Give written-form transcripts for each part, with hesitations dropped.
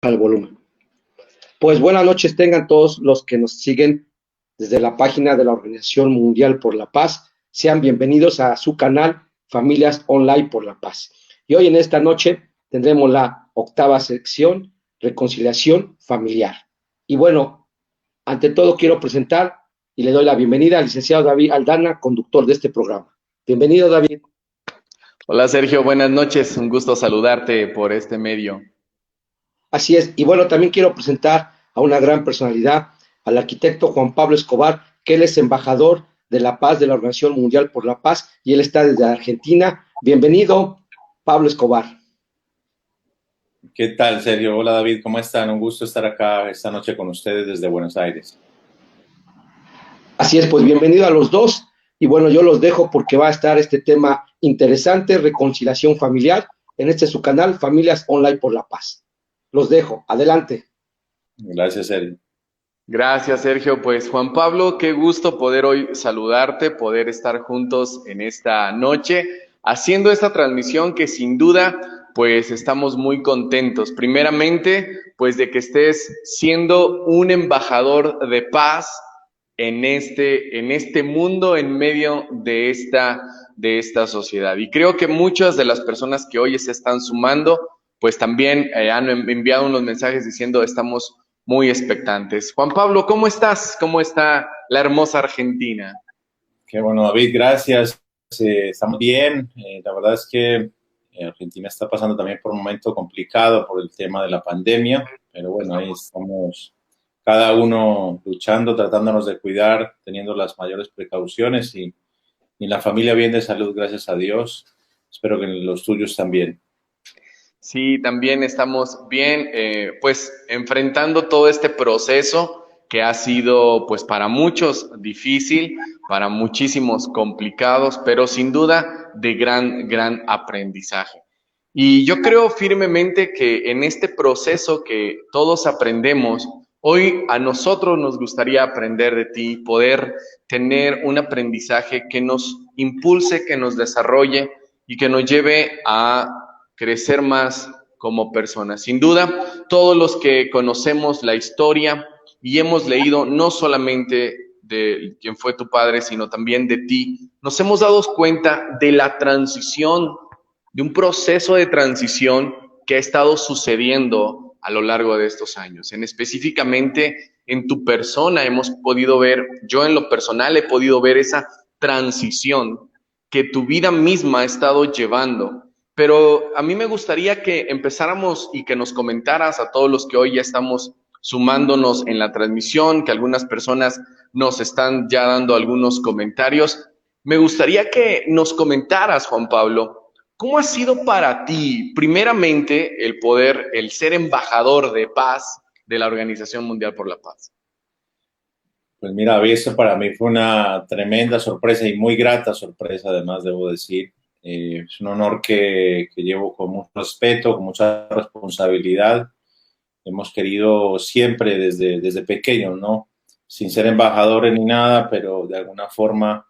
Al volumen. Pues buenas noches tengan todos los que nos siguen desde la página de la Organización Mundial por la Paz. Sean bienvenidos a su canal Familias Online por la Paz. Y hoy en esta noche tendremos la octava sección, Reconciliación Familiar. Y bueno, ante todo quiero presentar y le doy la bienvenida al licenciado David Aldana, conductor de este programa. Bienvenido, David. Hola Sergio, buenas noches, un gusto saludarte por este medio. Así es, y bueno, también quiero presentar a una gran personalidad, al arquitecto Juan Pablo Escobar, que él es embajador de la paz de la Organización Mundial por la Paz y él está desde Argentina. Bienvenido, Pablo Escobar. ¿Qué tal, Sergio? Hola, David, ¿cómo están? Un gusto estar acá esta noche con ustedes desde Buenos Aires. Así es, pues bienvenido a los dos. Y bueno, yo los dejo porque va a estar este tema interesante, reconciliación familiar, en este su canal, Familias Online por la Paz. Los dejo, adelante. Gracias, Sergio. Gracias Sergio, pues Juan Pablo, qué gusto poder hoy saludarte, poder estar juntos en esta noche, haciendo esta transmisión que sin duda, pues estamos muy contentos. Primeramente, pues de que estés siendo un embajador de paz en este mundo, en medio de esta sociedad. Y creo que muchas de las personas que hoy se están sumando, pues también han enviado unos mensajes diciendo estamos muy expectantes. Juan Pablo, ¿cómo estás? ¿Cómo está la hermosa Argentina? Qué bueno, David, gracias. Estamos bien. La verdad es que Argentina está pasando también por un momento complicado por el tema de la pandemia, pero bueno, ahí estamos cada uno luchando, tratándonos de cuidar, teniendo las mayores precauciones y la familia bien de salud, gracias a Dios. Espero que los tuyos también. Sí, también estamos bien, pues enfrentando todo este proceso que ha sido, pues para muchos difícil, para muchísimos complicados, pero sin duda de gran aprendizaje. Y yo creo firmemente que en este proceso que todos aprendemos, hoy a nosotros nos gustaría aprender de ti, poder tener un aprendizaje que nos impulse, que nos desarrolle y que nos lleve a crecer más como personas. Sin duda, todos los que conocemos la historia y hemos leído no solamente de quién fue tu padre, sino también de ti, nos hemos dado cuenta de la transición, de un proceso de transición que ha estado sucediendo a lo largo de estos años. En específicamente en tu persona hemos podido ver, yo en lo personal he podido ver esa transición que tu vida misma ha estado llevando. Pero a mí me gustaría que empezáramos y que nos comentaras a todos los que hoy ya estamos sumándonos en la transmisión, que algunas personas nos están ya dando algunos comentarios. Me gustaría que nos comentaras, Juan Pablo, ¿cómo ha sido para ti, primeramente, el ser embajador de paz de la Organización Mundial por la Paz? Pues mira, David, esto para mí fue una tremenda sorpresa y muy grata sorpresa, además, debo decir. Es un honor que llevo con mucho respeto, con mucha responsabilidad. Hemos querido siempre desde pequeños, ¿no? Sin ser embajadores ni nada, pero de alguna forma,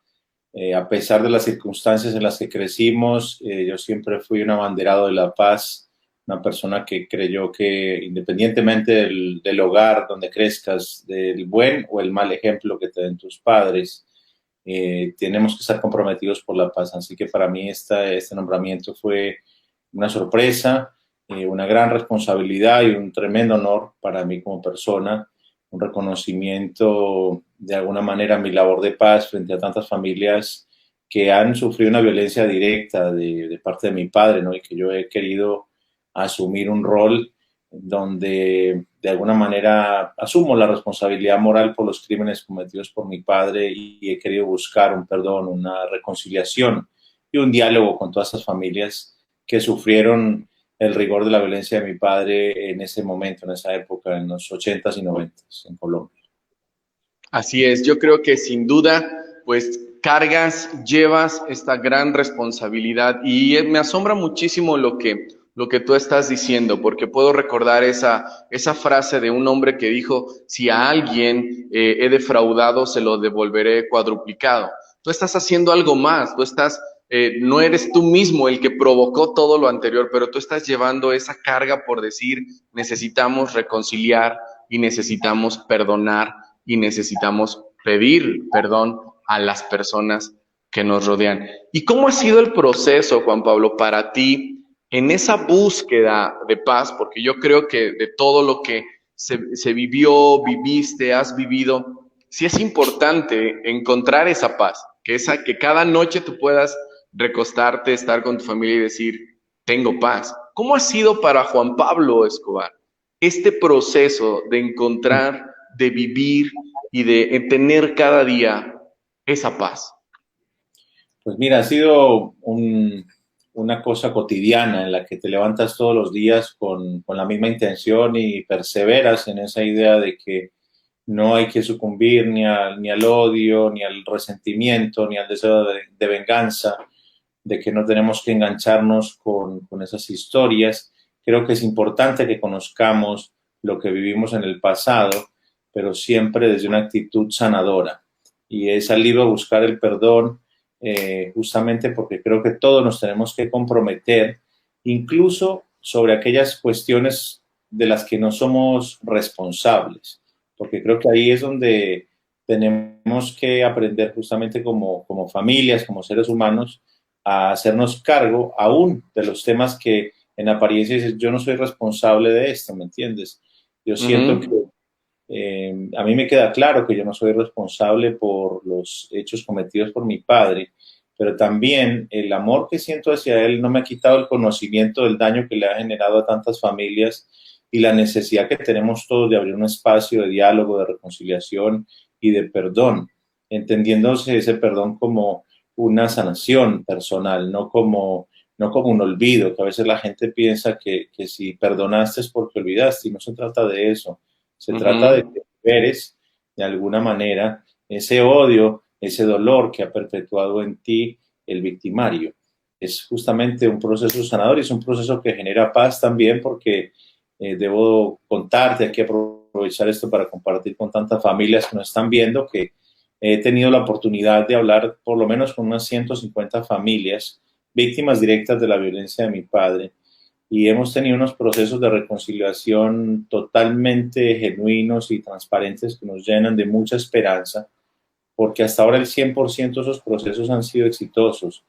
a pesar de las circunstancias en las que crecimos, yo siempre fui un abanderado de la paz, una persona que creyó que independientemente del hogar donde crezcas, del buen o el mal ejemplo que te den tus padres, tenemos que estar comprometidos por la paz. Así que para mí este nombramiento fue una sorpresa, una gran responsabilidad y un tremendo honor para mí como persona, un reconocimiento de alguna manera a mi labor de paz frente a tantas familias que han sufrido una violencia directa de parte de mi padre, ¿no? Y que yo he querido asumir un rol donde de alguna manera asumo la responsabilidad moral por los crímenes cometidos por mi padre y he querido buscar un perdón, una reconciliación y un diálogo con todas esas familias que sufrieron el rigor de la violencia de mi padre en ese momento, en esa época, en los 80s y 90s en Colombia. Así es, yo creo que sin duda, pues llevas esta gran responsabilidad y me asombra muchísimo lo que tú estás diciendo, porque puedo recordar esa frase de un hombre que dijo, si a alguien he defraudado, se lo devolveré cuadruplicado. Tú estás haciendo algo más, tú estás no eres tú mismo el que provocó todo lo anterior, pero tú estás llevando esa carga por decir, necesitamos reconciliar y necesitamos perdonar y necesitamos pedir perdón a las personas que nos rodean. ¿Y cómo ha sido el proceso, Juan Pablo, para ti en esa búsqueda de paz? Porque yo creo que de todo lo que se vivió, viviste, has vivido, sí es importante encontrar esa paz, que cada noche tú puedas recostarte, estar con tu familia y decir, tengo paz. ¿Cómo ha sido para Juan Pablo Escobar este proceso de encontrar, de vivir y de tener cada día esa paz? Pues mira, ha sido una cosa cotidiana en la que te levantas todos los días con la misma intención y perseveras en esa idea de que no hay que sucumbir ni al odio, ni al resentimiento, ni al deseo de venganza, de que no tenemos que engancharnos con esas historias. Creo que es importante que conozcamos lo que vivimos en el pasado, pero siempre desde una actitud sanadora. Y he salido a buscar el perdón justamente porque creo que todos nos tenemos que comprometer, incluso sobre aquellas cuestiones de las que no somos responsables, porque creo que ahí es donde tenemos que aprender justamente como familias, como seres humanos, a hacernos cargo aún de los temas que en apariencia dices, yo no soy responsable de esto, ¿me entiendes? Yo siento que a mí me queda claro que yo no soy responsable por los hechos cometidos por mi padre, pero también el amor que siento hacia él no me ha quitado el conocimiento del daño que le ha generado a tantas familias y la necesidad que tenemos todos de abrir un espacio de diálogo, de reconciliación y de perdón, entendiéndose ese perdón como una sanación personal, no como un olvido, que a veces la gente piensa que si perdonaste es porque olvidaste, y no se trata de eso. Se trata de que liberes de alguna manera ese odio, ese dolor que ha perpetuado en ti el victimario. Es justamente un proceso sanador y es un proceso que genera paz también porque debo contarte, hay que aprovechar esto para compartir con tantas familias que nos están viendo, que he tenido la oportunidad de hablar por lo menos con unas 150 familias víctimas directas de la violencia de mi padre, y hemos tenido unos procesos de reconciliación totalmente genuinos y transparentes que nos llenan de mucha esperanza, porque hasta ahora el 100% de esos procesos han sido exitosos.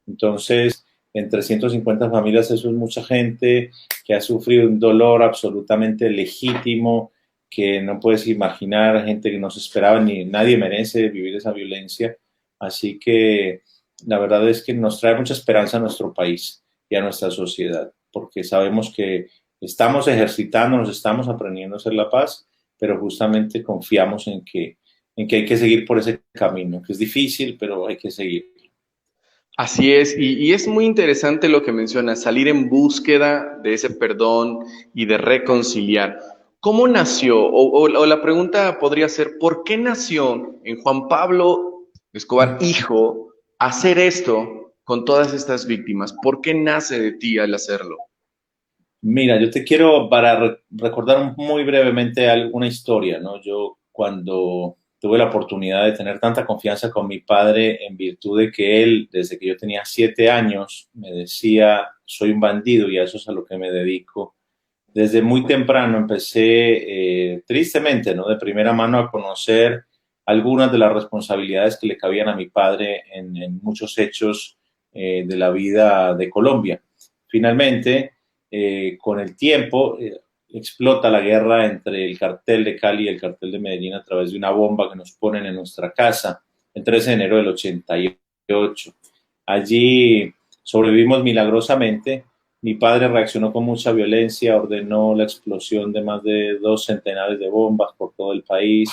Entonces, entre 150 familias, eso es mucha gente que ha sufrido un dolor absolutamente legítimo, que no puedes imaginar, gente que no se esperaba, ni nadie merece vivir esa violencia. Así que la verdad es que nos trae mucha esperanza a nuestro país y a nuestra sociedad, porque sabemos que estamos ejercitando, nos estamos aprendiendo a hacer la paz, pero justamente confiamos en que hay que seguir por ese camino, que es difícil, pero hay que seguir. Así es, y es muy interesante lo que mencionas, salir en búsqueda de ese perdón y de reconciliar. ¿Cómo nació? O la pregunta podría ser, ¿por qué nació en Juan Pablo Escobar, hijo, hacer esto con todas estas víctimas? ¿Por qué nace de ti al hacerlo? Mira, yo te quiero para recordar muy brevemente alguna historia, ¿no? Yo cuando tuve la oportunidad de tener tanta confianza con mi padre en virtud de que él, desde que yo tenía 7 años, me decía, soy un bandido y a eso es a lo que me dedico. Desde muy temprano empecé, tristemente, ¿no? De primera mano a conocer algunas de las responsabilidades que le cabían a mi padre en muchos hechos de la vida de Colombia. Finalmente, con el tiempo, explota la guerra entre el cartel de Cali y el cartel de Medellín a través de una bomba que nos ponen en nuestra casa el 13 de enero del 88. Allí sobrevivimos milagrosamente. Mi padre reaccionó con mucha violencia, ordenó la explosión de más de 2 centenares de bombas por todo el país.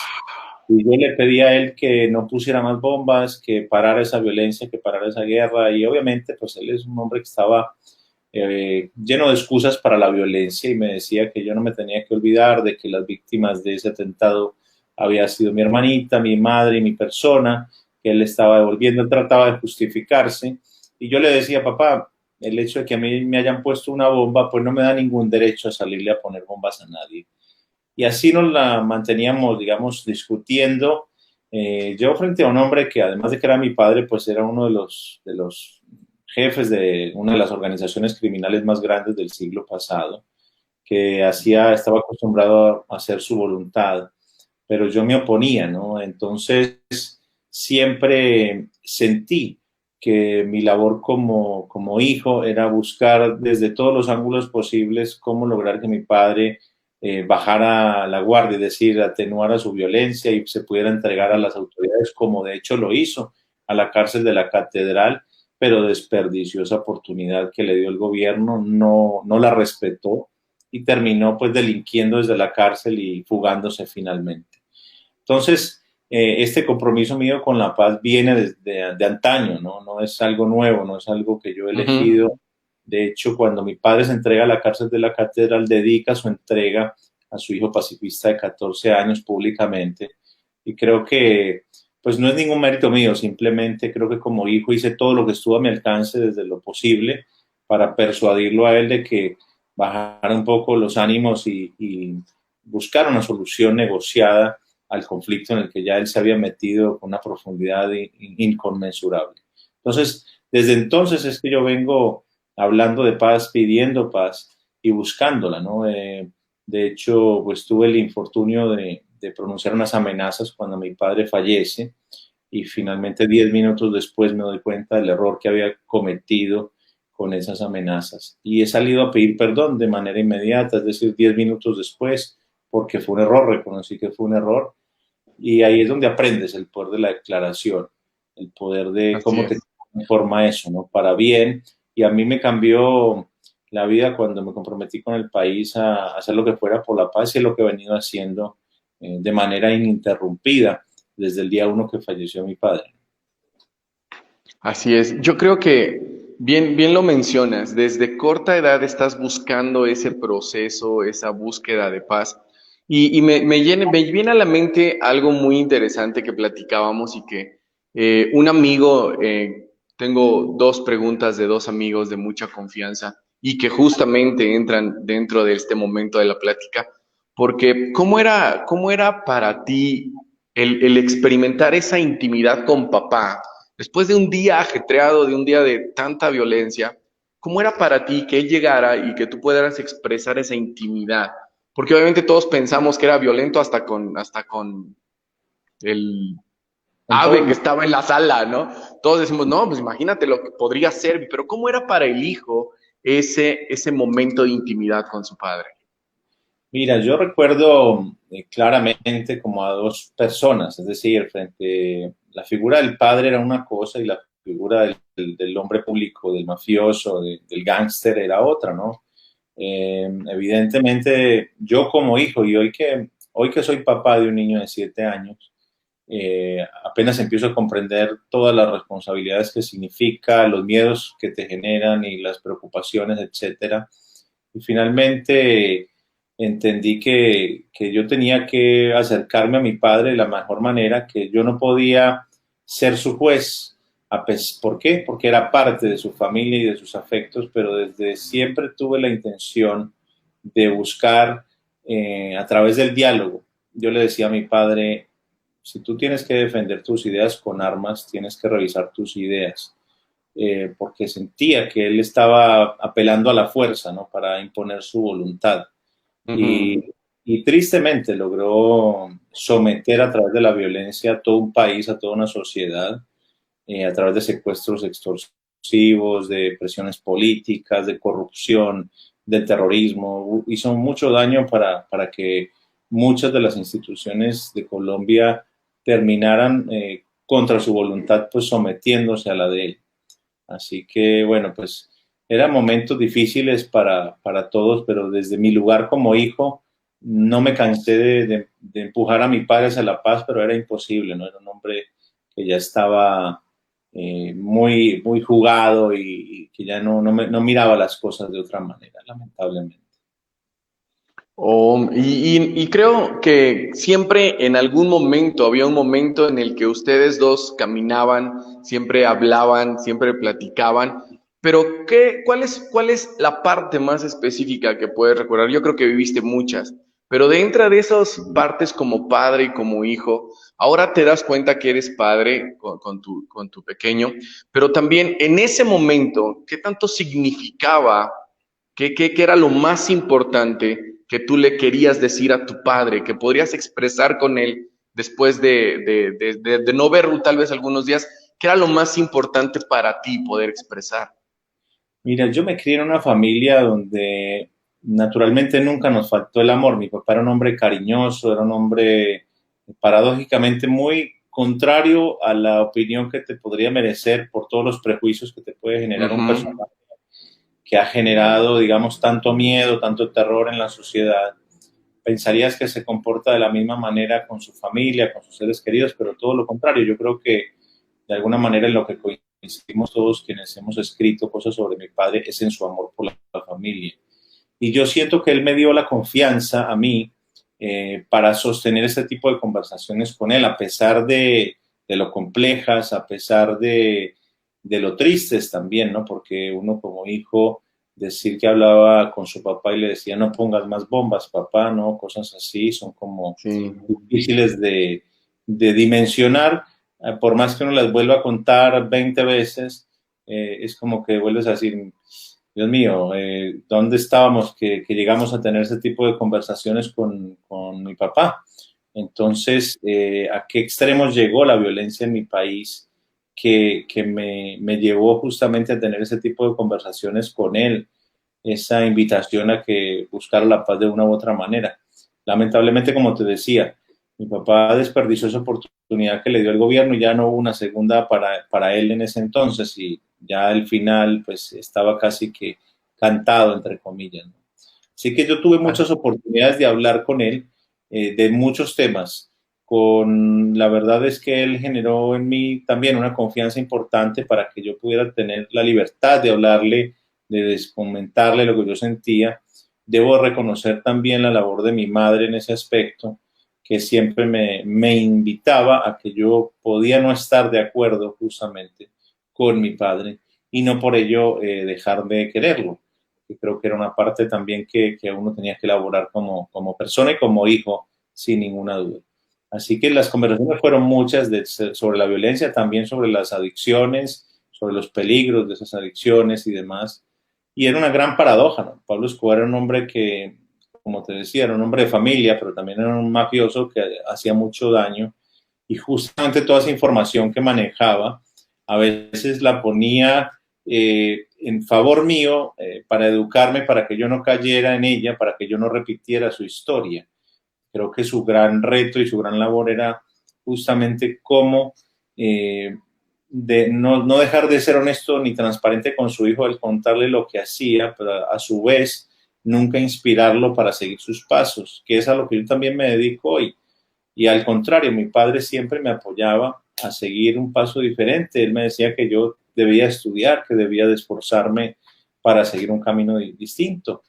Y yo le pedí a él que no pusiera más bombas, que parara esa violencia, que parara esa guerra. Y obviamente, pues él es un hombre que estaba lleno de excusas para la violencia y me decía que yo no me tenía que olvidar de que las víctimas de ese atentado había sido mi hermanita, mi madre y mi persona, que él estaba devolviendo, él trataba de justificarse. Y yo le decía, papá, el hecho de que a mí me hayan puesto una bomba, pues no me da ningún derecho a salirle a poner bombas a nadie. Y así nos la manteníamos, digamos, discutiendo. Yo frente a un hombre que además de que era mi padre, pues era uno de los jefes de una de las organizaciones criminales más grandes del siglo pasado, que estaba acostumbrado a hacer su voluntad, pero yo me oponía, ¿no? Entonces, siempre sentí que mi labor como hijo era buscar desde todos los ángulos posibles cómo lograr que mi padre bajara la guardia, es decir, atenuara su violencia y se pudiera entregar a las autoridades, como de hecho lo hizo, a la cárcel de la catedral, pero desperdició esa oportunidad que le dio el gobierno, no la respetó y terminó pues delinquiendo desde la cárcel y fugándose finalmente. Entonces, este compromiso mío con la paz viene de antaño, ¿no? No es algo nuevo, no es algo que yo he elegido. De hecho, cuando mi padre se entrega a la cárcel de la catedral, dedica su entrega a su hijo pacifista de 14 años públicamente. Y creo que, pues no es ningún mérito mío, simplemente creo que como hijo hice todo lo que estuvo a mi alcance desde lo posible para persuadirlo a él de que bajara un poco los ánimos y buscar una solución negociada al conflicto en el que ya él se había metido con una profundidad inconmensurable. Entonces, desde entonces es que yo vengo hablando de paz, pidiendo paz y buscándola, ¿no? De hecho, pues tuve el infortunio de pronunciar unas amenazas cuando mi padre fallece y finalmente 10 minutos después me doy cuenta del error que había cometido con esas amenazas. Y he salido a pedir perdón de manera inmediata, es decir, 10 minutos después, porque fue un error, reconocí que fue un error. Y ahí es donde aprendes el poder de la declaración, el poder de cómo te transforma eso, ¿no? Para bien. Y a mí me cambió la vida cuando me comprometí con el país a hacer lo que fuera por la paz y es lo que he venido haciendo de manera ininterrumpida desde el día 1 que falleció mi padre. Así es. Yo creo que bien lo mencionas. Desde corta edad estás buscando ese proceso, esa búsqueda de paz. Y me viene a la mente algo muy interesante que platicábamos y que un amigo, tengo dos preguntas de dos amigos de mucha confianza y que justamente entran dentro de este momento de la plática. Porque, cómo era para ti el experimentar esa intimidad con papá? Después de un día ajetreado, de un día de tanta violencia, ¿cómo era para ti que él llegara y que tú pudieras expresar esa intimidad? Porque obviamente todos pensamos que era violento hasta con el ave que estaba en la sala, ¿no? Todos decimos, no, pues imagínate lo que podría ser, pero ¿cómo era para el hijo ese momento de intimidad con su padre? Mira, yo recuerdo claramente como a dos personas, es decir, frente la figura del padre era una cosa y la figura del hombre público, del mafioso, del gángster era otra, ¿no? Evidentemente, yo como hijo y hoy que soy papá de un niño de 7 años, apenas empiezo a comprender todas las responsabilidades que significa, los miedos que te generan y las preocupaciones, etcétera. Y finalmente entendí que yo tenía que acercarme a mi padre de la mejor manera, que yo no podía ser su juez. ¿Por qué? Porque era parte de su familia y de sus afectos, pero desde siempre tuve la intención de buscar a través del diálogo. Yo le decía a mi padre, si tú tienes que defender tus ideas con armas, tienes que revisar tus ideas. Porque sentía que él estaba apelando a la fuerza, ¿no? Para imponer su voluntad. Y tristemente logró someter a través de la violencia a todo un país, a toda una sociedad, a través de secuestros extorsivos, de presiones políticas, de corrupción, del terrorismo. Hizo mucho daño para que muchas de las instituciones de Colombia terminaran contra su voluntad, pues sometiéndose a la de él. Así que, bueno, pues eran momentos difíciles para todos, pero desde mi lugar como hijo no me cansé de empujar a mi padre hacia la paz, pero era imposible, ¿no? Era un hombre que ya estaba muy jugado y que ya no miraba las cosas de otra manera, lamentablemente. Y creo que siempre en algún momento, había un momento en el que ustedes dos caminaban, siempre hablaban, siempre platicaban, pero cuál es la parte más específica que puedes recordar? Yo creo que viviste muchas, Pero dentro de esas partes como padre y como hijo, ahora te das cuenta que eres padre con tu pequeño, pero también en ese momento, ¿qué tanto significaba? ¿Qué era lo más importante que tú le querías decir a tu padre, que podrías expresar con él después de no verlo tal vez algunos días? ¿Qué era lo más importante para ti poder expresar? Mira, yo me crié en una familia donde naturalmente nunca nos faltó el amor. Mi papá era un hombre cariñoso, era un hombre paradójicamente muy contrario a la opinión que te podría merecer por todos los prejuicios que te puede generar un Ujú. personaje que ha generado, digamos, tanto miedo, tanto terror en la sociedad. Pensarías que se comporta de la misma manera con su familia, con sus seres queridos, pero todo lo contrario. Yo creo que de alguna manera en lo que coincidimos todos quienes hemos escrito cosas sobre mi padre es en su amor por la familia. Y yo siento que él me dio la confianza a mí para sostener este tipo de conversaciones con él, a pesar de lo complejas, a pesar de lo tristes también, ¿no? Porque uno como hijo, decir que hablaba con su papá y le decía, no pongas más bombas, papá, ¿no? Cosas así son como Sí. difíciles de dimensionar, por más que uno las vuelva a contar 20 veces, es como que vuelves a decir, Dios mío, ¿dónde estábamos que llegamos a tener ese tipo de conversaciones con mi papá? Entonces, ¿a qué extremos llegó la violencia en mi país que me llevó justamente a tener ese tipo de conversaciones con él? Esa invitación a que buscara la paz de una u otra manera. Lamentablemente, como te decía, mi papá desperdició esa oportunidad que le dio el gobierno y ya no hubo una segunda para él en ese entonces y ya el final pues estaba casi que cantado, entre comillas, ¿no? Así que yo tuve muchas oportunidades de hablar con él de muchos temas. La verdad es que él generó en mí también una confianza importante para que yo pudiera tener la libertad de hablarle, de comentarle lo que yo sentía. Debo reconocer también la labor de mi madre en ese aspecto, que siempre me invitaba a que yo podía no estar de acuerdo justamente con mi padre y no por ello dejar de quererlo. Y creo que era una parte también que uno tenía que elaborar como persona y como hijo, sin ninguna duda. Así que las conversaciones fueron muchas sobre la violencia, también sobre las adicciones, sobre los peligros de esas adicciones y demás. Y era una gran paradoja, ¿no? Pablo Escobar era un hombre que, como te decía, era un hombre de familia, pero también era un mafioso que hacía mucho daño. Y justamente toda esa información que manejaba, a veces la ponía en favor mío para educarme, para que yo no cayera en ella, para que yo no repitiera su historia. Creo que su gran reto y su gran labor era justamente cómo no dejar de ser honesto ni transparente con su hijo al contarle lo que hacía, pero a su vez nunca inspirarlo para seguir sus pasos, que es a lo que yo también me dedico hoy. Y al contrario, mi padre siempre me apoyaba a seguir un paso diferente. Él me decía que yo debía estudiar, que debía de esforzarme para seguir un camino distinto.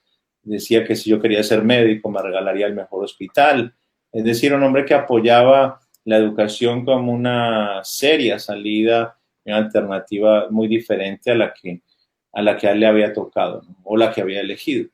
Decía que si yo quería ser médico me regalaría el mejor hospital. Es decir, un hombre que apoyaba la educación como una seria salida, una alternativa muy diferente a la que a él le había tocado, ¿no? O la que había elegido.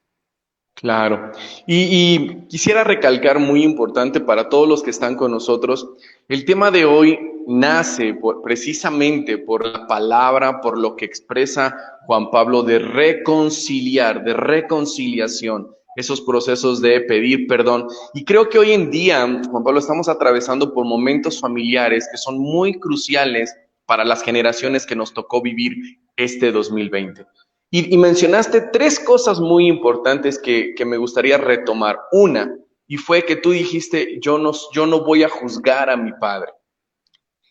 Claro. Y quisiera recalcar, muy importante para todos los que están con nosotros, el tema de hoy nace precisamente por la palabra, por lo que expresa Juan Pablo de reconciliar, de reconciliación, esos procesos de pedir perdón. Y creo que hoy en día, Juan Pablo, estamos atravesando por momentos familiares que son muy cruciales para las generaciones que nos tocó vivir este 2020. Y mencionaste tres cosas muy importantes que me gustaría retomar. Una, y fue que tú dijiste, yo no voy a juzgar a mi padre.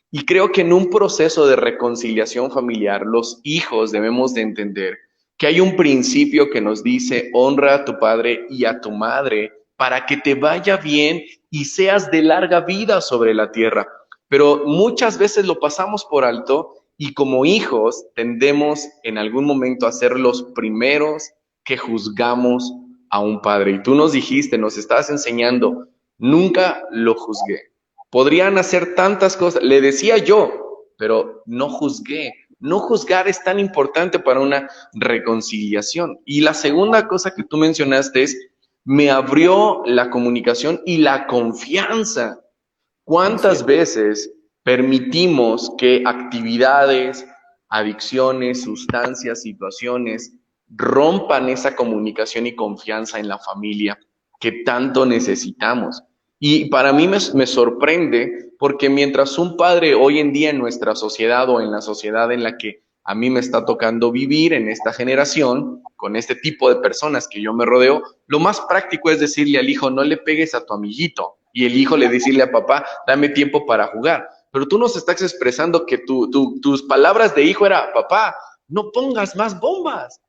Y creo que en un proceso de reconciliación familiar, los hijos debemos de entender que hay un principio que nos dice, honra a tu padre y a tu madre para que te vaya bien y seas de larga vida sobre la tierra. Pero muchas veces lo pasamos por alto y como hijos tendemos en algún momento a ser los primeros que juzgamos a un padre. Y tú nos dijiste, nos estás enseñando, nunca lo juzgué. Podrían hacer tantas cosas, le decía yo, pero no juzgué. No juzgar es tan importante para una reconciliación. Y la segunda cosa que tú mencionaste es me abrió la comunicación y la confianza. ¿Cuántas veces permitimos que actividades, adicciones, sustancias, situaciones rompan esa comunicación y confianza en la familia que tanto necesitamos? Y para mí me sorprende porque mientras un padre hoy en día en nuestra sociedad o en la sociedad en la que a mí me está tocando vivir en esta generación, con este tipo de personas que yo me rodeo, lo más práctico es decirle al hijo, no le pegues a tu amiguito. Y el hijo le decirle a papá, dame tiempo para jugar. Pero tú nos estás expresando que tus palabras de hijo era, papá, no pongas más bombas.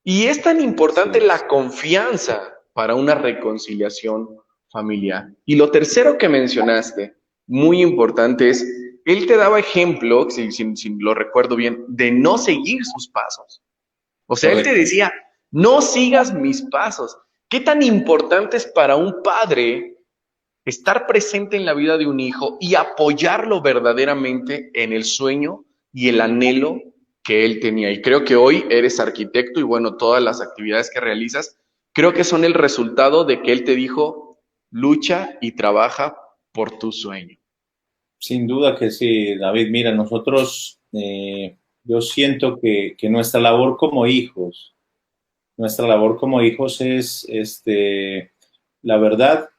Y es tan importante Sí. la confianza para una reconciliación familiar. Y lo tercero que mencionaste, muy importante, es, él te daba ejemplo, si lo recuerdo bien, de no seguir sus pasos. O sea, él te Correcto. decía, no sigas mis pasos. ¿Qué tan importante es para un padre estar presente en la vida de un hijo y apoyarlo verdaderamente en el sueño y el anhelo que él tenía? Y creo que hoy eres arquitecto y bueno, todas las actividades que realizas, creo que son el resultado de que él te dijo, lucha y trabaja por tu sueño. Sin duda que sí, David. Mira, nosotros, yo siento que nuestra labor como hijos es, la verdad,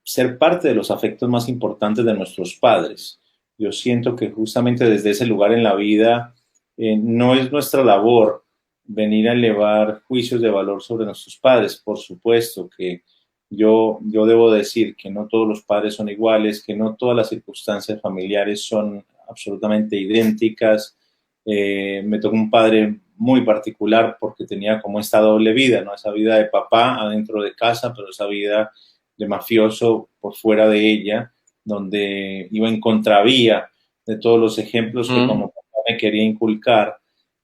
ser parte de los afectos más importantes de nuestros padres. Yo siento que justamente desde ese lugar en la vida no es nuestra labor venir a elevar juicios de valor sobre nuestros padres. Por supuesto que yo debo decir que no todos los padres son iguales, que no todas las circunstancias familiares son absolutamente idénticas. Me tocó un padre muy particular porque tenía como esta doble vida, ¿no? Esa vida de papá adentro de casa, pero esa vida de mafioso por fuera de ella, donde iba en contravía de todos los ejemplos que como papá me quería inculcar.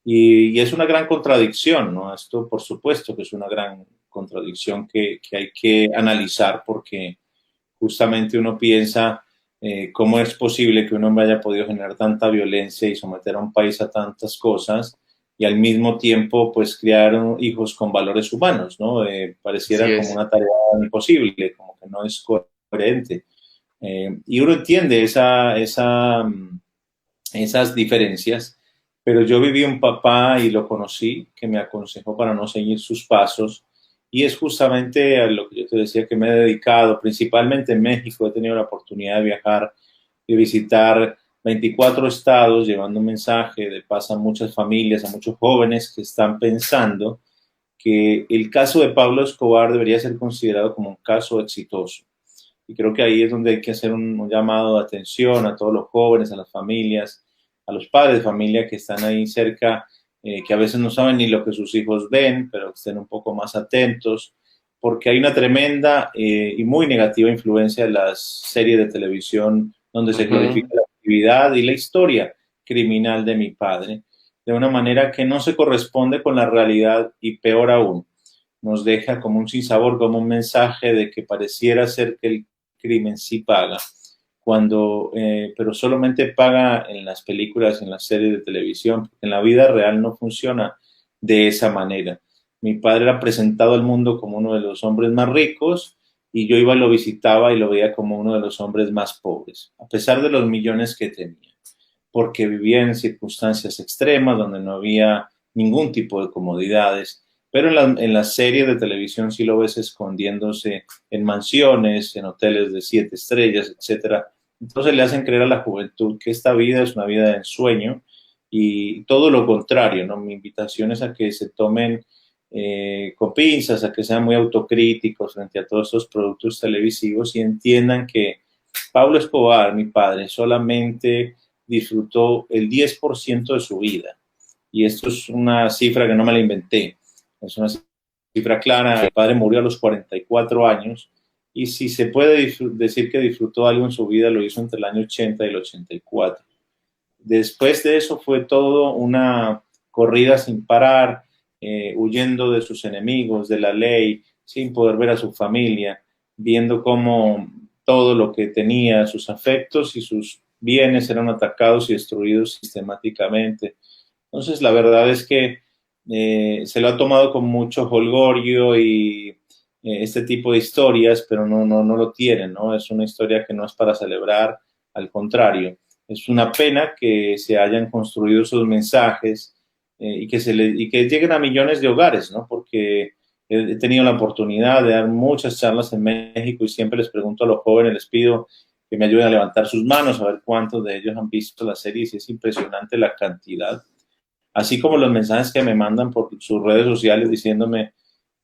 Y es una gran contradicción, ¿no? Esto, por supuesto, que es una gran contradicción que hay que analizar porque justamente uno piensa cómo es posible que un hombre haya podido generar tanta violencia y someter a un país a tantas cosas y al mismo tiempo pues criar hijos con valores humanos, ¿no? Así Pareciera como es. una tarea imposible, como que no es coherente. Y uno entiende esas diferencias, pero yo viví un papá y lo conocí que me aconsejó para no seguir sus pasos y es justamente a lo que yo te decía que me he dedicado, principalmente en México. He tenido la oportunidad de viajar y visitar 24 estados llevando un mensaje de paz a muchas familias, a muchos jóvenes que están pensando que el caso de Pablo Escobar debería ser considerado como un caso exitoso. Y creo que ahí es donde hay que hacer un llamado de atención a todos los jóvenes, a las familias, a los padres de familia que están ahí cerca, que a veces no saben ni lo que sus hijos ven, pero que estén un poco más atentos, porque hay una tremenda y muy negativa influencia de las series de televisión donde se glorifica Ujú. la actividad y la historia criminal de mi padre, de una manera que no se corresponde con la realidad y peor aún, nos deja como un sinsabor, como un mensaje de que pareciera ser que el crimen sí paga, pero solamente paga en las películas, en las series de televisión, porque en la vida real no funciona de esa manera. Mi padre era presentado al mundo como uno de los hombres más ricos y yo iba y lo visitaba y lo veía como uno de los hombres más pobres, a pesar de los millones que tenía, porque vivía en circunstancias extremas donde no había ningún tipo de comodidades, pero en la serie de televisión sí lo ves escondiéndose en mansiones, en hoteles de 7 estrellas, etcétera. Entonces le hacen creer a la juventud que esta vida es una vida de ensueño y todo lo contrario, ¿no? Mi invitación es a que se tomen con pinzas, a que sean muy autocríticos frente a todos estos productos televisivos y entiendan que Pablo Escobar, mi padre, solamente disfrutó el 10% de su vida. Y esto es una cifra que no me la inventé, es una cifra clara. Mi padre murió a los 44 años y si se puede decir que disfrutó algo en su vida, lo hizo entre el año 80 y el 84. Después de eso fue todo una corrida sin parar, huyendo de sus enemigos, de la ley, sin poder ver a su familia, viendo cómo todo lo que tenía, sus afectos y sus bienes eran atacados y destruidos sistemáticamente. Entonces, la verdad es que se lo ha tomado con mucho jolgorio y este tipo de historias, pero no lo tienen, ¿no? Es una historia que no es para celebrar, al contrario. Es una pena que se hayan construido esos mensajes y que lleguen a millones de hogares, ¿no? Porque he tenido la oportunidad de dar muchas charlas en México y siempre les pregunto a los jóvenes, les pido que me ayuden a levantar sus manos, a ver cuántos de ellos han visto la serie, y es impresionante la cantidad. Así como los mensajes que me mandan por sus redes sociales diciéndome,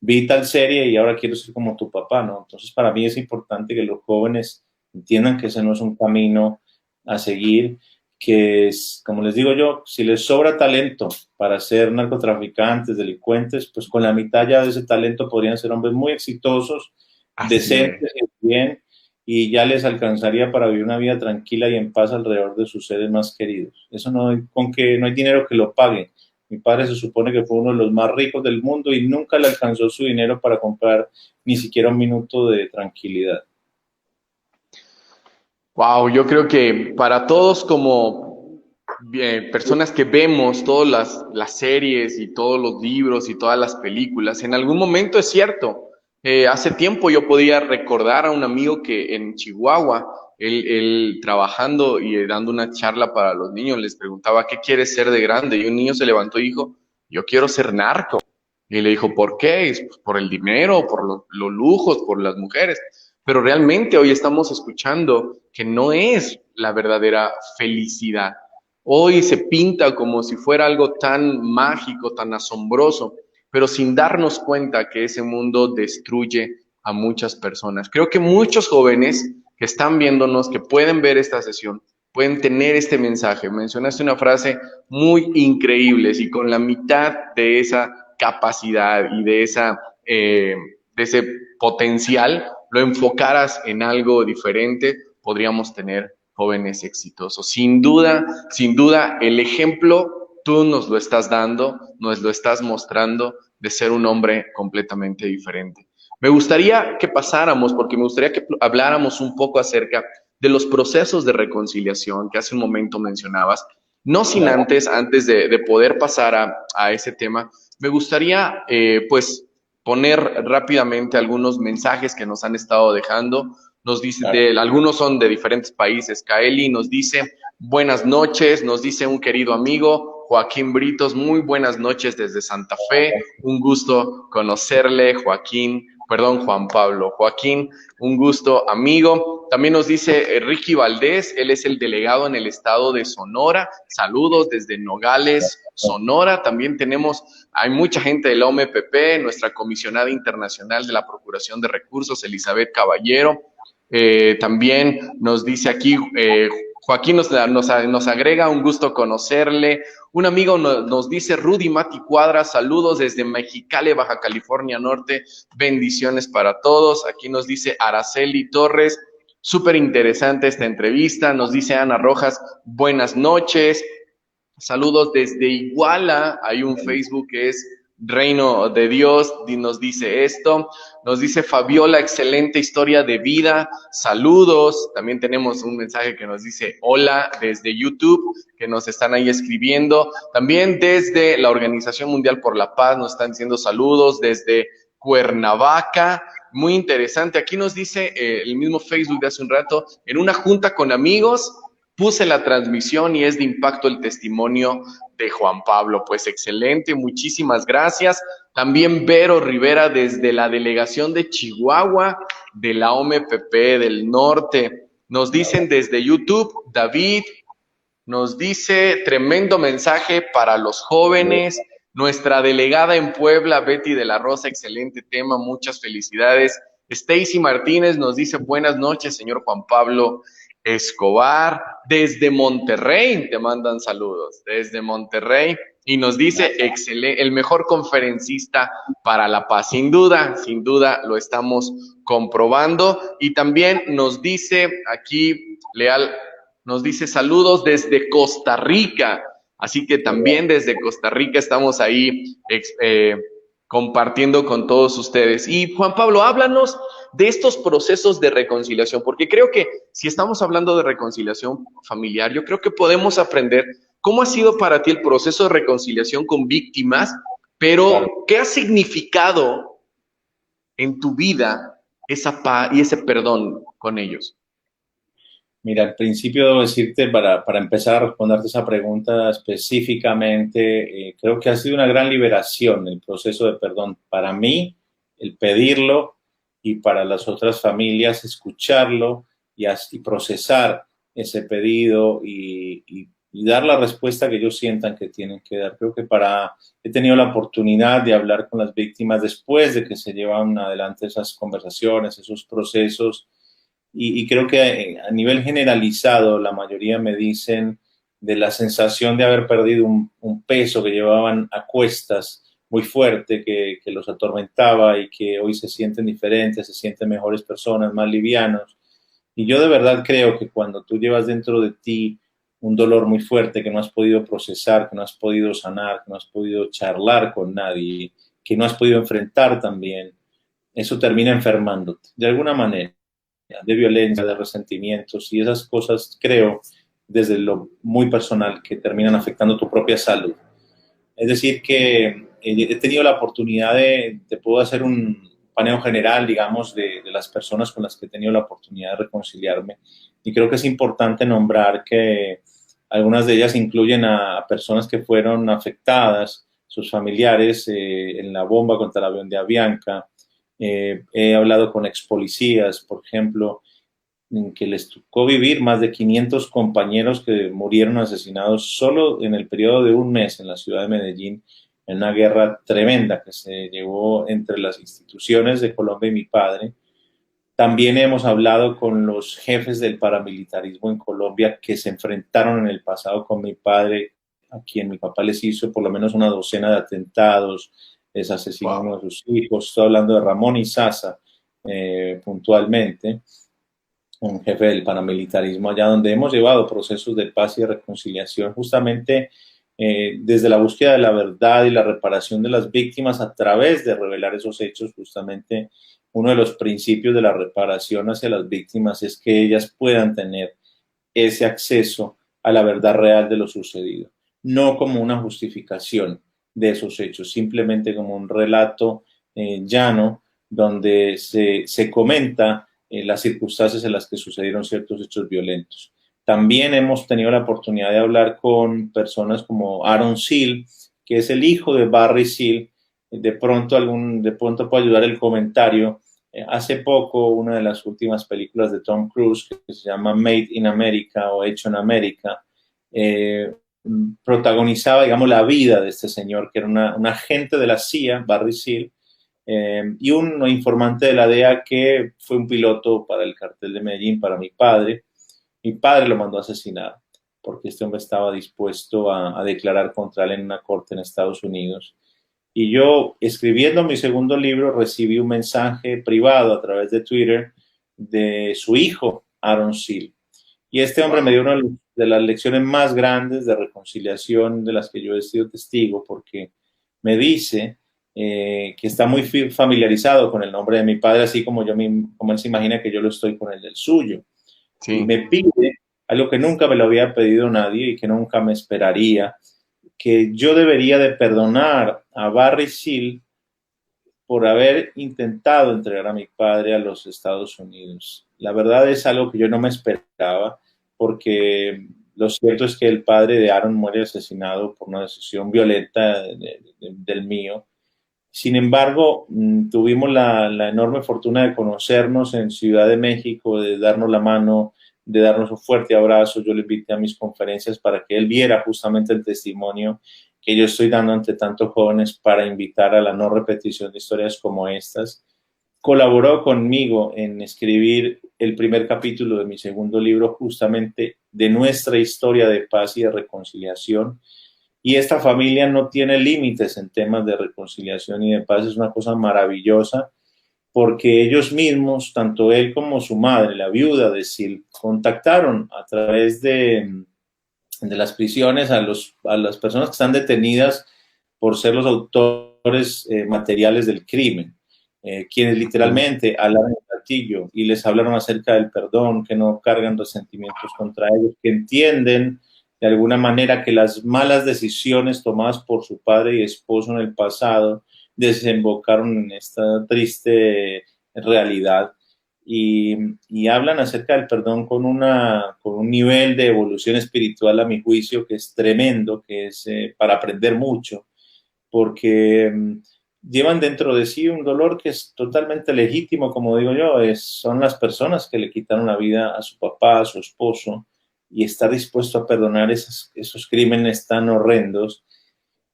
vi tal serie y ahora quiero ser como tu papá, ¿no? Entonces, para mí es importante que los jóvenes entiendan que ese no es un camino a seguir, que es, como les digo yo, si les sobra talento para ser narcotraficantes, delincuentes, pues con la mitad ya de ese talento podrían ser hombres muy exitosos, Así es. decentes y bien, y ya les alcanzaría para vivir una vida tranquila y en paz alrededor de sus seres más queridos. Eso no hay, con que no hay dinero que lo pague. Mi padre se supone que fue uno de los más ricos del mundo y nunca le alcanzó su dinero para comprar ni siquiera un minuto de tranquilidad. Wow, yo creo que para todos como personas que vemos todas las series y todos los libros y todas las películas, en algún momento es cierto. Hace tiempo yo podía recordar a un amigo que en Chihuahua, él trabajando y dando una charla para los niños, les preguntaba, ¿qué quieres ser de grande? Y un niño se levantó y dijo, yo quiero ser narco. Y le dijo, ¿por qué? Y, pues, por el dinero, por los lujos, por las mujeres. Pero realmente hoy estamos escuchando que no es la verdadera felicidad. Hoy se pinta como si fuera algo tan mágico, tan asombroso, pero sin darnos cuenta que ese mundo destruye a muchas personas. Creo que muchos jóvenes que están viéndonos, que pueden ver esta sesión, pueden tener este mensaje. Mencionaste una frase muy increíble, y con la mitad de esa capacidad y de ese potencial lo enfocaras en algo diferente, podríamos tener jóvenes exitosos. Sin duda, el ejemplo tú nos lo estás dando, nos lo estás mostrando de ser un hombre completamente diferente. Me gustaría que pasáramos, porque me gustaría que habláramos un poco acerca de los procesos de reconciliación que hace un momento mencionabas. No sin Claro. antes de poder pasar a ese tema, me gustaría pues poner rápidamente algunos mensajes que nos han estado dejando. Nos dice, Claro. algunos son de diferentes países. Kaeli nos dice, buenas noches, nos dice un querido amigo, Joaquín Britos, muy buenas noches desde Santa Fe, un gusto conocerle, Joaquín, perdón, Juan Pablo. Joaquín, un gusto, amigo. También nos dice Ricky Valdés, él es el delegado en el estado de Sonora. Saludos desde Nogales, Sonora. También tenemos, hay mucha gente de la OMPP, nuestra comisionada internacional de la Procuración de Recursos, Elizabeth Caballero. También nos dice aquí, Joaquín nos agrega, un gusto conocerle. Un amigo nos dice, Rudy Mati Cuadra, saludos desde Mexicali, Baja California Norte, bendiciones para todos. Aquí nos dice Araceli Torres, súper interesante esta entrevista. Nos dice Ana Rojas, buenas noches. Saludos desde Iguala, hay un Facebook que es Reino de Dios, nos dice esto. Nos dice Fabiola, excelente historia de vida, saludos. También tenemos un mensaje que nos dice hola desde YouTube, que nos están ahí escribiendo. También desde la Organización Mundial por la Paz nos están diciendo saludos desde Cuernavaca. Muy interesante. Aquí nos dice el mismo Facebook de hace un rato, en una junta con amigos, puse la transmisión y es de impacto el testimonio de Juan Pablo. Pues excelente, muchísimas gracias. También Vero Rivera desde la delegación de Chihuahua, de la OMPP del Norte. Nos dicen desde YouTube, David nos dice, tremendo mensaje para los jóvenes. Nuestra delegada en Puebla, Betty de la Rosa, excelente tema, muchas felicidades. Stacy Martínez nos dice, buenas noches, señor Juan Pablo Escobar. Desde Monterrey te mandan saludos, desde Monterrey. Y nos dice, excelente, el mejor conferencista para la paz. Sin duda lo estamos comprobando. Y también nos dice aquí, Leal, nos dice saludos desde Costa Rica. Así que también desde Costa Rica estamos ahí compartiendo con todos ustedes. Y Juan Pablo, háblanos de estos procesos de reconciliación, porque creo que si estamos hablando de reconciliación familiar, yo creo que podemos aprender cómo ha sido para ti el proceso de reconciliación con víctimas Pero, Claro. ¿qué ha significado en tu vida esa paz y ese perdón con ellos? Mira, al principio debo decirte, para empezar a responderte esa pregunta específicamente, creo que ha sido una gran liberación el proceso de perdón. Para mí, el pedirlo, y para las otras familias, escucharlo y procesar ese pedido y dar la respuesta que ellos sientan que tienen que dar. Creo que he tenido la oportunidad de hablar con las víctimas después de que se llevan adelante esas conversaciones, esos procesos. Y creo que a nivel generalizado la mayoría me dicen de la sensación de haber perdido un peso que llevaban a cuestas muy fuerte, que los atormentaba, y que hoy se sienten diferentes, se sienten mejores personas, más livianos. Y yo de verdad creo que cuando tú llevas dentro de ti un dolor muy fuerte que no has podido procesar, que no has podido sanar, que no has podido charlar con nadie, que no has podido enfrentar también, eso termina enfermándote de alguna manera, de violencia, de resentimientos, y esas cosas, creo, desde lo muy personal, que terminan afectando tu propia salud. Es decir, que he tenido la oportunidad de poder hacer un paneo general, digamos, de las personas con las que he tenido la oportunidad de reconciliarme, y creo que es importante nombrar que algunas de ellas incluyen a personas que fueron afectadas, sus familiares, en la bomba contra el avión de Avianca. He hablado con ex policías, por ejemplo, en que les tocó vivir más de 500 compañeros que murieron asesinados solo en el periodo de un mes en la ciudad de Medellín, en una guerra tremenda que se llevó entre las instituciones de Colombia y mi padre. También hemos hablado con los jefes del paramilitarismo en Colombia, que se enfrentaron en el pasado con mi padre, a quien mi papá les hizo por lo menos una docena de atentados, les asesinó a uno de sus hijos. Estoy hablando de Ramón Izaza, puntualmente, un jefe del paramilitarismo allá, donde hemos llevado procesos de paz y de reconciliación, justamente desde la búsqueda de la verdad y la reparación de las víctimas a través de revelar esos hechos. Justamente uno de los principios de la reparación hacia las víctimas es que ellas puedan tener ese acceso a la verdad real de lo sucedido, no como una justificación de esos hechos, simplemente como un relato llano, donde se comenta las circunstancias en las que sucedieron ciertos hechos violentos. También hemos tenido la oportunidad de hablar con personas como Aaron Seal, que es el hijo de Barry Seal. De pronto puede ayudar el comentario. Hace poco, una de las últimas películas de Tom Cruise, que se llama Made in America o Hecho en América, protagonizaba, digamos, la vida de este señor, que era un agente de la CIA, Barry Seal, y un informante de la DEA, que fue un piloto para el cartel de Medellín, para mi padre. Mi padre lo mandó a asesinar porque este hombre estaba dispuesto a declarar contra él en una corte en Estados Unidos. Y yo, escribiendo mi segundo libro, recibí un mensaje privado a través de Twitter de su hijo, Aaron Seal. Y este hombre me dio una de las lecciones más grandes de reconciliación de las que yo he sido testigo, porque me dice que está muy familiarizado con el nombre de mi padre, así como como él se imagina que yo lo estoy con el del suyo. Sí. Y me pide algo que nunca me lo había pedido nadie y que nunca me esperaría, que yo debería de perdonar a Barry Seal por haber intentado entregar a mi padre a los Estados Unidos. La verdad es algo que yo no me esperaba, porque lo cierto es que el padre de Aaron muere asesinado por una decisión violenta del mío. Sin embargo, tuvimos la enorme fortuna de conocernos en Ciudad de México, de darnos la mano, de darnos un fuerte abrazo. Yo le invité a mis conferencias para que él viera justamente el testimonio que yo estoy dando ante tantos jóvenes, para invitar a la no repetición de historias como estas. Colaboró conmigo en escribir el primer capítulo de mi segundo libro, justamente de nuestra historia de paz y de reconciliación. Y esta familia no tiene límites en temas de reconciliación y de paz. Es una cosa maravillosa, porque ellos mismos, tanto él como su madre, la viuda de Sil, contactaron a través de las prisiones a las personas que están detenidas por ser los autores materiales del crimen, quienes literalmente alaban el gatillo y les hablaron acerca del perdón, que no cargan resentimientos contra ellos, que entienden de alguna manera que las malas decisiones tomadas por su padre y esposo en el pasado desembocaron en esta triste realidad y hablan acerca del perdón con un nivel de evolución espiritual a mi juicio que es tremendo, que es para aprender mucho, porque llevan dentro de sí un dolor que es totalmente legítimo, como digo yo, son las personas que le quitaron la vida a su papá, a su esposo, y estar dispuesto a perdonar esos crímenes tan horrendos,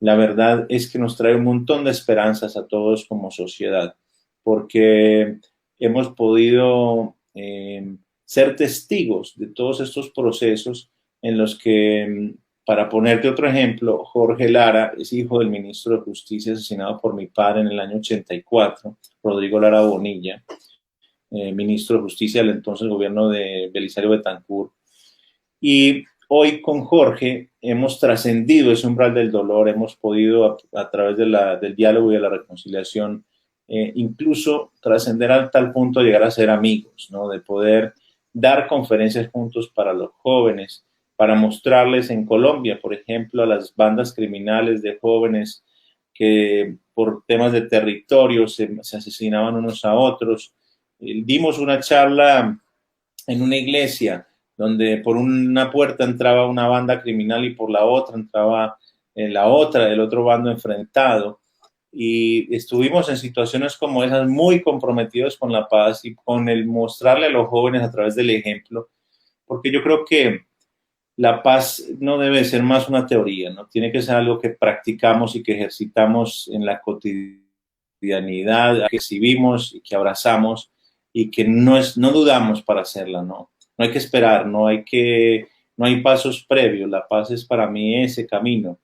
la verdad es que nos trae un montón de esperanzas a todos como sociedad, porque hemos podido ser testigos de todos estos procesos en los que, para ponerte otro ejemplo, Jorge Lara es hijo del ministro de Justicia asesinado por mi padre en el año 84, Rodrigo Lara Bonilla, ministro de Justicia del entonces gobierno de Belisario Betancur. Y hoy con Jorge hemos trascendido ese umbral del dolor, hemos podido a través del diálogo y de la reconciliación incluso trascender a tal punto de llegar a ser amigos, ¿no? De poder dar conferencias juntos para los jóvenes, para mostrarles en Colombia, por ejemplo, a las bandas criminales de jóvenes que por temas de territorio se asesinaban unos a otros. Dimos una charla en una iglesia donde por una puerta entraba una banda criminal y por la otra entraba la otra, el otro bando enfrentado. Y estuvimos en situaciones como esas muy comprometidos con la paz y con el mostrarle a los jóvenes a través del ejemplo, porque yo creo que la paz no debe ser más una teoría, ¿no? Tiene que ser algo que practicamos y que ejercitamos en la cotidianidad, que exhibimos y que abrazamos y que no dudamos para hacerla, ¿no? No hay que esperar, no hay pasos previos, la paz es para mí ese camino.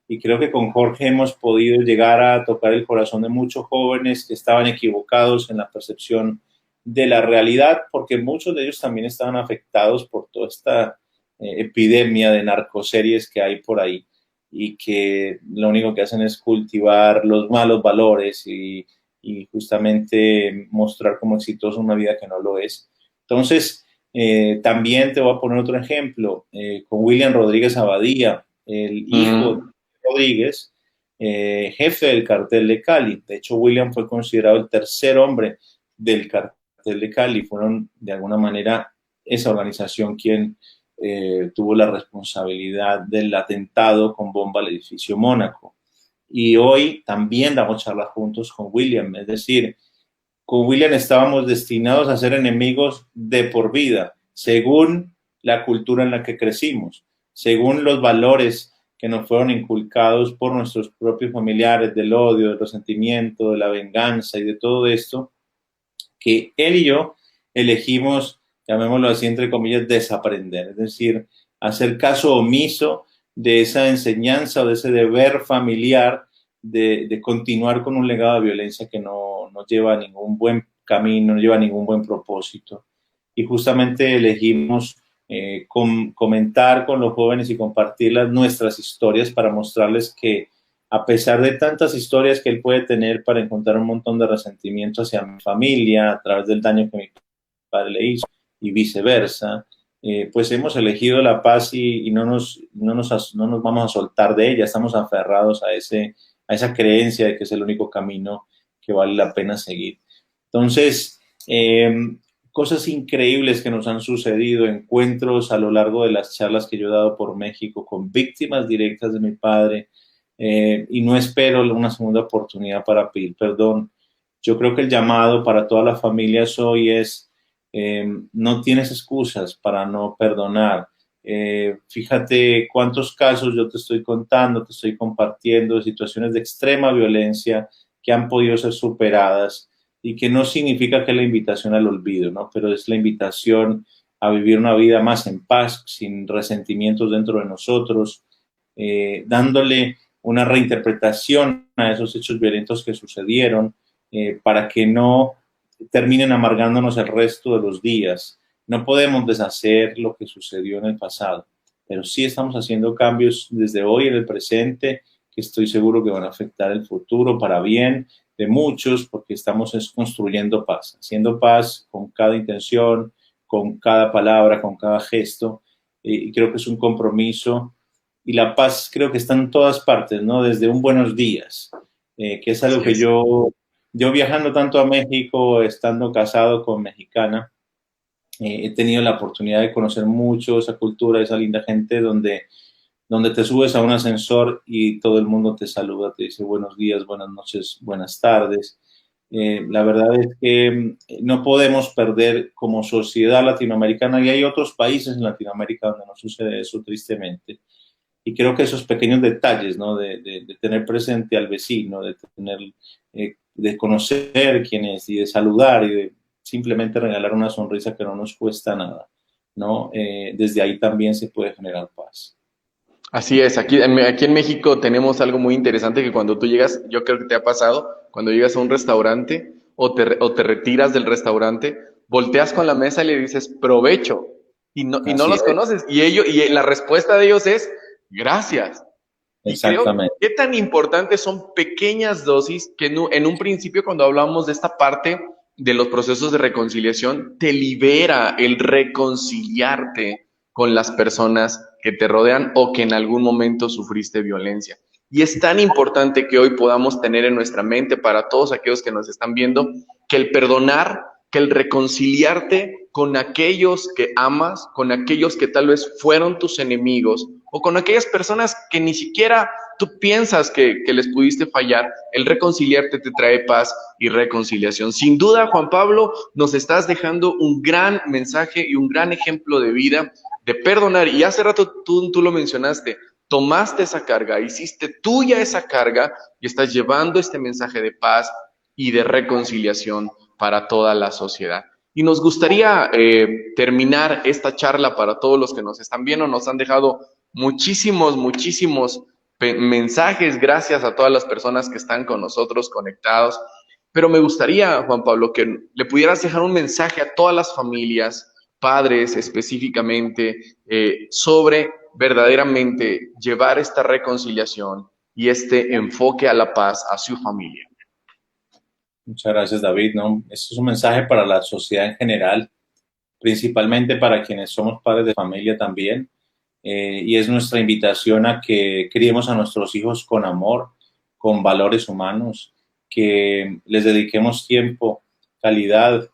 Y creo que con Jorge hemos podido llegar a tocar el corazón de muchos jóvenes que estaban equivocados en la percepción de la realidad, porque muchos de ellos también estaban afectados por toda esta epidemia de narcoseries que hay por ahí y que lo único que hacen es cultivar los malos valores y justamente mostrar como exitoso una vida que no lo es. Entonces, también te voy a poner otro ejemplo, con William Rodríguez Abadía, el hijo de Rodríguez, jefe del cartel de Cali. De hecho, William fue considerado el tercer hombre del cartel de Cali. Fueron, de alguna manera, esa organización quien tuvo la responsabilidad del atentado con bomba al edificio Mónaco. Y hoy también damos charlas juntos con William, es decir, con William estábamos destinados a ser enemigos de por vida, según la cultura en la que crecimos, según los valores que nos fueron inculcados por nuestros propios familiares, del odio, del resentimiento, de la venganza y de todo esto, que él y yo elegimos, llamémoslo así, entre comillas, desaprender, es decir, hacer caso omiso de esa enseñanza o de ese deber familiar de continuar con un legado de violencia que no lleva a ningún buen camino, no lleva a ningún buen propósito. Y justamente elegimos comentar con los jóvenes y compartir nuestras historias para mostrarles que a pesar de tantas historias que él puede tener para encontrar un montón de resentimiento hacia mi familia a través del daño que mi padre le hizo y viceversa, pues hemos elegido la paz y no nos vamos a soltar de ella, estamos aferrados a esa creencia de que es el único camino que vale la pena seguir. Entonces, cosas increíbles que nos han sucedido, encuentros a lo largo de las charlas que yo he dado por México con víctimas directas de mi padre, y no espero una segunda oportunidad para pedir perdón. Yo creo que el llamado para todas las familias hoy es, no tienes excusas para no perdonar. Fíjate cuántos casos yo te estoy contando, te estoy compartiendo de situaciones de extrema violencia que han podido ser superadas y que no significa que es la invitación al olvido, ¿no? Pero es la invitación a vivir una vida más en paz, sin resentimientos dentro de nosotros, dándole una reinterpretación a esos hechos violentos que sucedieron para que no terminen amargándonos el resto de los días. No podemos deshacer lo que sucedió en el pasado, pero sí estamos haciendo cambios desde hoy en el presente que estoy seguro que van a afectar el futuro para bien de muchos, porque estamos construyendo paz, haciendo paz con cada intención, con cada palabra, con cada gesto, y creo que es un compromiso y la paz creo que está en todas partes, ¿no? Desde un buenos días, que es algo que yo viajando tanto a México, estando casado con mexicana, he tenido la oportunidad de conocer mucho esa cultura, esa linda gente donde te subes a un ascensor y todo el mundo te saluda, te dice buenos días, buenas noches, buenas tardes. La verdad es que no podemos perder como sociedad latinoamericana, y hay otros países en Latinoamérica donde no sucede eso tristemente. Y creo que esos pequeños detalles, ¿no? De tener presente al vecino, de conocer quién es y de saludar y de simplemente regalar una sonrisa que no nos cuesta nada, ¿no? Desde ahí también se puede generar paz. Así es, aquí en México tenemos algo muy interesante que cuando tú llegas, yo creo que te ha pasado, cuando llegas a un restaurante o te retiras del restaurante, volteas con la mesa y le dices provecho y no Así los es, conoces y la respuesta de ellos es gracias. Y creo exactamente. que tan importantes son pequeñas dosis que en un principio cuando hablamos de esta parte de los procesos de reconciliación, te libera el reconciliarte con las personas que te rodean o que en algún momento sufriste violencia. Y es tan importante que hoy podamos tener en nuestra mente para todos aquellos que nos están viendo que el perdonar, que el reconciliarte con aquellos que amas, con aquellos que tal vez fueron tus enemigos o con aquellas personas que ni siquiera tú piensas que les pudiste fallar, el reconciliarte te trae paz y reconciliación. Sin duda, Juan Pablo, nos estás dejando un gran mensaje y un gran ejemplo de vida, de perdonar. Y hace rato tú lo mencionaste, tomaste esa carga, hiciste tuya esa carga y estás llevando este mensaje de paz y de reconciliación para toda la sociedad. Y nos gustaría terminar esta charla para todos los que nos están viendo. Nos han dejado muchísimos mensajes. Gracias a todas las personas que están con nosotros conectados. Pero me gustaría, Juan Pablo, que le pudieras dejar un mensaje a todas las familias, padres específicamente, sobre verdaderamente llevar esta reconciliación y este enfoque a la paz a su familia. Muchas gracias, David, ¿no? Este es un mensaje para la sociedad en general, principalmente para quienes somos padres de familia también. Y es nuestra invitación a que criemos a nuestros hijos con amor, con valores humanos, que les dediquemos tiempo, calidad,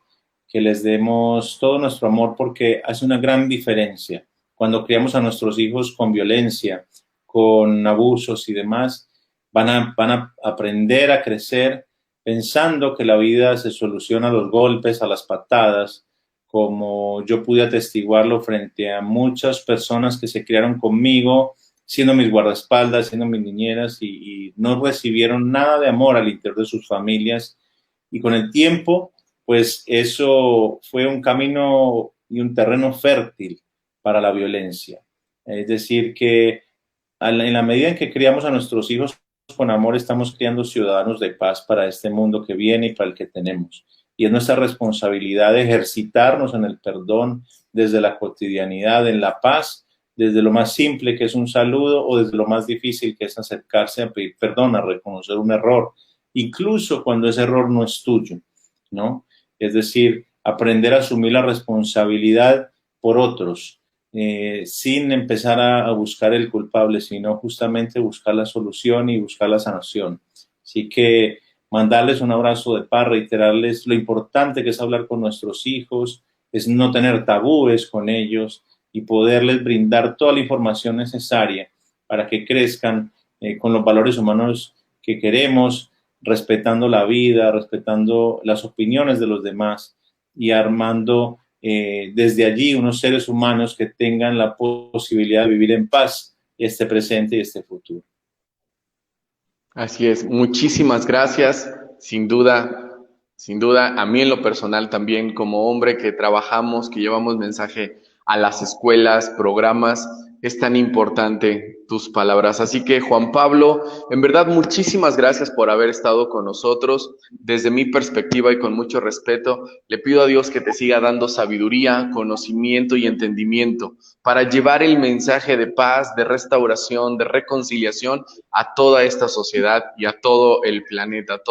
que les demos todo nuestro amor, porque hace una gran diferencia. Cuando criamos a nuestros hijos con violencia, con abusos y demás, van a aprender a crecer pensando que la vida se soluciona a los golpes, a las patadas, como yo pude atestiguarlo frente a muchas personas que se criaron conmigo, siendo mis guardaespaldas, siendo mis niñeras, y no recibieron nada de amor al interior de sus familias. Y con el tiempo, pues eso fue un camino y un terreno fértil para la violencia. Es decir, que en la medida en que criamos a nuestros hijos con amor, estamos criando ciudadanos de paz para este mundo que viene y para el que tenemos. Y es nuestra responsabilidad ejercitarnos en el perdón desde la cotidianidad, en la paz, desde lo más simple que es un saludo o desde lo más difícil que es acercarse a pedir perdón, a reconocer un error, incluso cuando ese error no es tuyo, ¿no? Es decir, aprender a asumir la responsabilidad por otros, sin empezar a buscar el culpable, sino justamente buscar la solución y buscar la sanación. Así que mandarles un abrazo de paz, reiterarles lo importante que es hablar con nuestros hijos, es no tener tabúes con ellos y poderles brindar toda la información necesaria para que crezcan con los valores humanos que queremos, respetando la vida, respetando las opiniones de los demás y armando desde allí unos seres humanos que tengan la posibilidad de vivir en paz este presente y este futuro. Así es, muchísimas gracias. Sin duda, a mí en lo personal también, como hombre que trabajamos, que llevamos mensaje a las escuelas, programas, es tan importante tus palabras. Así que, Juan Pablo, en verdad, muchísimas gracias por haber estado con nosotros. Desde mi perspectiva y con mucho respeto, le pido a Dios que te siga dando sabiduría, conocimiento y entendimiento para llevar el mensaje de paz, de restauración, de reconciliación a toda esta sociedad y a todo el planeta,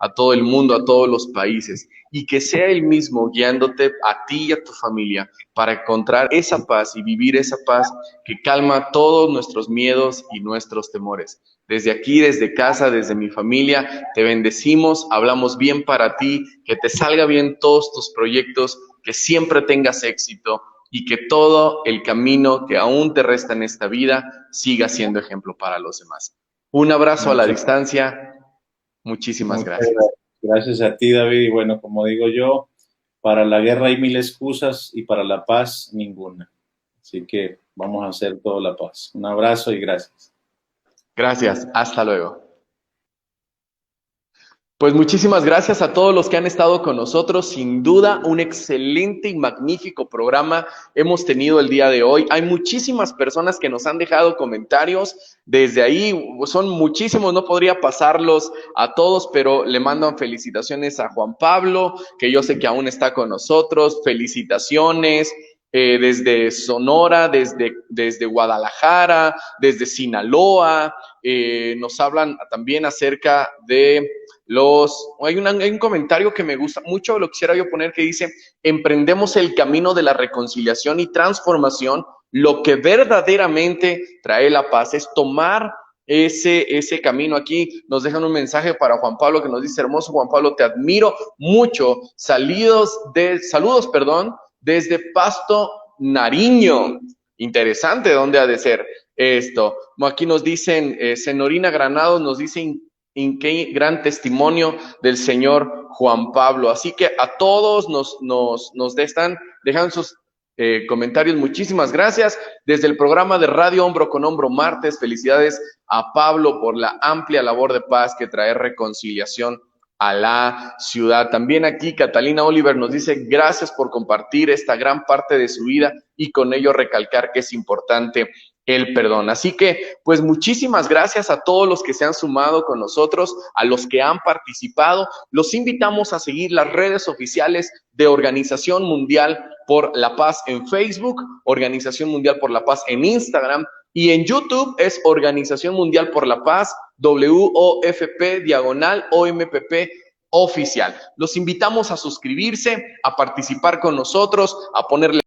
a todo el mundo, a todos los países. y que sea Él mismo guiándote a ti y a tu familia para encontrar esa paz y vivir esa paz que calma todos nuestros miedos y nuestros temores. Desde aquí, desde casa, desde mi familia, te bendecimos, hablamos bien para ti, que te salga bien todos tus proyectos, que siempre tengas éxito y que todo el camino que aún te resta en esta vida siga siendo ejemplo para los demás. Un abrazo a la distancia. Muchísimas gracias. Gracias a ti, David. Y bueno, como digo yo, para la guerra hay 1000 excusas y para la paz ninguna. Así que vamos a hacer toda la paz. Un abrazo y gracias. Gracias. Hasta luego. Pues muchísimas gracias a todos los que han estado con nosotros. Sin duda, un excelente y magnífico programa hemos tenido el día de hoy. Hay muchísimas personas que nos han dejado comentarios. Desde ahí son muchísimos, no podría pasarlos a todos, pero le mandan felicitaciones a Juan Pablo, que yo sé que aún está con nosotros. Felicitaciones. Desde Sonora, desde Guadalajara, desde Sinaloa, nos hablan también acerca de hay un comentario que me gusta mucho, lo quisiera yo poner, que dice: emprendemos el camino de la reconciliación y transformación, lo que verdaderamente trae la paz es tomar ese camino. Aquí nos dejan un mensaje para Juan Pablo que nos dice: hermoso Juan Pablo, te admiro mucho, saludos, desde Pasto, Nariño. Interesante, ¿dónde ha de ser esto? Aquí nos dicen, Senorina Granados nos dicen, qué gran testimonio del señor Juan Pablo. Así que a todos nos dejan sus comentarios. Muchísimas gracias. Desde el programa de Radio Hombro con Hombro Martes, felicidades a Pablo por la amplia labor de paz que trae reconciliación a la ciudad. También aquí Catalina Oliver nos dice: gracias por compartir esta gran parte de su vida y con ello recalcar que es importante el perdón. Así que, pues muchísimas gracias a todos los que se han sumado con nosotros, a los que han participado. Los invitamos a seguir las redes oficiales de Organización Mundial por la Paz en Facebook, Organización Mundial por la Paz en Instagram, y en YouTube es Organización Mundial por la Paz, WOFP/OMPP oficial. Los invitamos a suscribirse, a participar con nosotros, a ponerle